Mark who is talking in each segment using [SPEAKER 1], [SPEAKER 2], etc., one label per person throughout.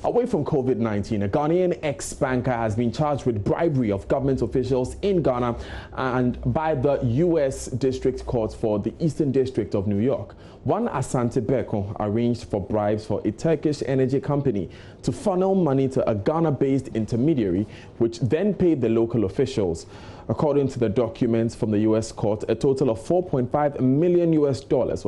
[SPEAKER 1] Away from COVID-19, a Ghanaian ex-banker has been charged with bribery of government officials in Ghana and by the U.S. District Court for the Eastern District of New York. One Asante Beko arranged for bribes for a Turkish energy company to funnel money to a Ghana-based intermediary, which then paid the local officials. According to the documents from the U.S. court, a total of $4.5 million was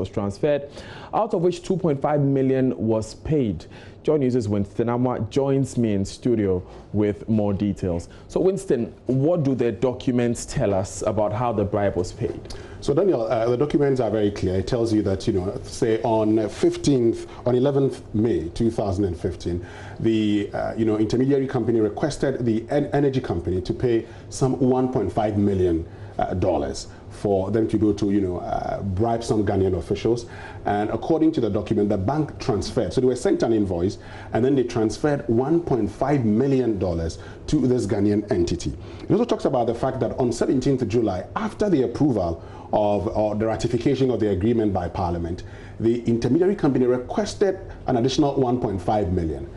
[SPEAKER 1] transferred, out of which $2.5 million was paid. JoyNews' Winston Amwa joins me in studio with more details. So, Winston, what do the documents tell us about how the bribe was paid?
[SPEAKER 2] So, Daniel, the documents are very clear. It tells you that, say on 11th May 2015, the, intermediary company requested the energy company to pay some $1.5 million for them to go to, bribe some Ghanaian officials. And according to the document, the bank transferred. So they were sent an invoice, and then they transferred $1.5 million to this Ghanaian entity. It also talks about the fact that on 17th July, after the approval of the ratification of the agreement by Parliament, the intermediary company requested an additional $1.5 million.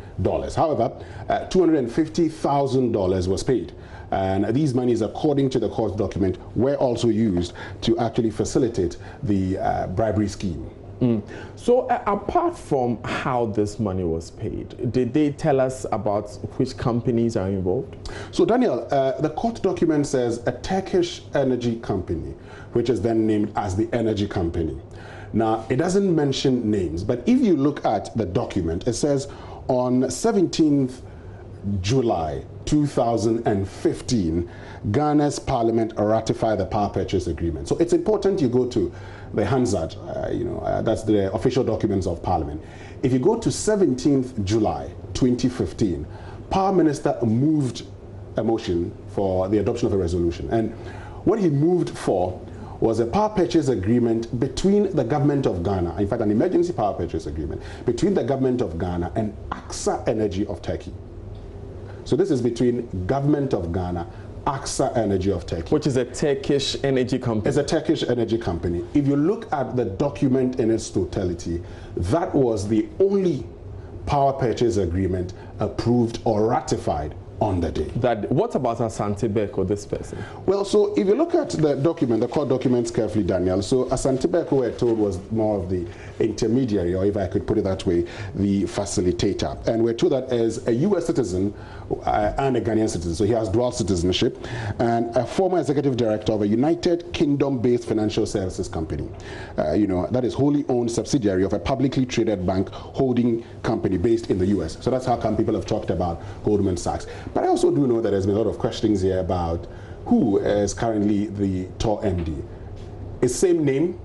[SPEAKER 2] However, $250,000 was paid. And these monies, according to the court document, were also used to actually facilitate the bribery scheme.
[SPEAKER 1] So apart from how this money was paid, did they tell us about which companies are involved?
[SPEAKER 2] So, Daniel, the court document says a Turkish energy company, which is then named as the energy company. Now, it doesn't mention names, but if you look at the document, it says on 17th July 2015, Ghana's parliament ratified the power purchase agreement. So it's important you go to the Hansard, that's the official documents of parliament. If you go to 17th July 2015, Power Minister moved a motion for the adoption of a resolution. And what he moved for was a power purchase agreement between the government of Ghana, in fact an emergency power purchase agreement, between the government of Ghana and AXA Energy of Turkey. So this is between government of Ghana, AXA Energy of Turkey.
[SPEAKER 1] Which is a Turkish energy company.
[SPEAKER 2] It's a Turkish energy company. If you look at the document in its totality, that was the only power purchase agreement approved or ratified on the day.
[SPEAKER 1] What about Asante Beko, this person?
[SPEAKER 2] Well, so if you look at the document, the court documents carefully, Daniel, so Asante Beko, we're told, was more of the intermediary, or if I could put it that way, the facilitator. And we're told that as a U.S. citizen and a Ghanaian citizen, so he has dual citizenship, and a former executive director of a United Kingdom-based financial services company. That is wholly owned subsidiary of a publicly traded bank holding company based in the U.S. So that's how come people have talked about Goldman Sachs. But I also do know that there's been a lot of questions here about who is currently the TOR MD. It's same name,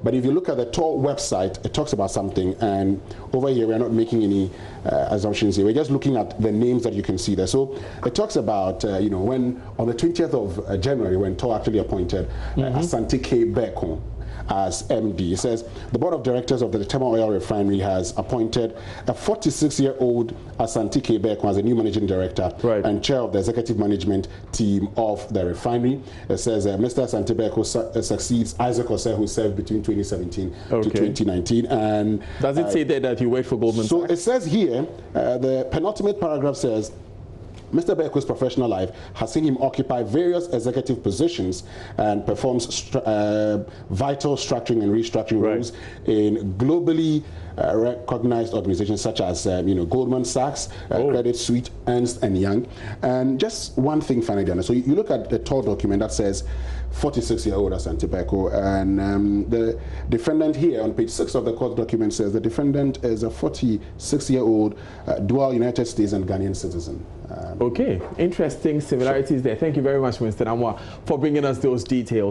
[SPEAKER 2] but if you look at the TOR website, it talks about something, and over here we're not making any assumptions here. We're just looking at the names that you can see there. So it talks about, when on the 20th of January, when TOR actually appointed Asante Beko as MD. It says the board of directors of the Tema Oil Refinery has appointed a 46-year-old Asante Beko as a new managing director and chair of the executive management team of the refinery. It says Mr. Asante Beko succeeds Isaac Ose, who served between 2017 to 2019. And
[SPEAKER 1] does it say there that he worked for Goldman Sachs?
[SPEAKER 2] So it says here, the penultimate paragraph says, Mr. Beko's professional life has seen him occupy various executive positions and performs vital structuring and restructuring roles in globally recognized organizations such as Goldman Sachs, Credit Suisse, Ernst & Young. And just one thing finally, Diana. So you look at the TOR document that says 46-year-old Asante Beko, and the defendant here on page 6 of the court document says the defendant is a 46-year-old dual United States and Ghanaian citizen.
[SPEAKER 1] Okay, interesting similarities there. Thank you very much, Mr. Amwa, for bringing us those details.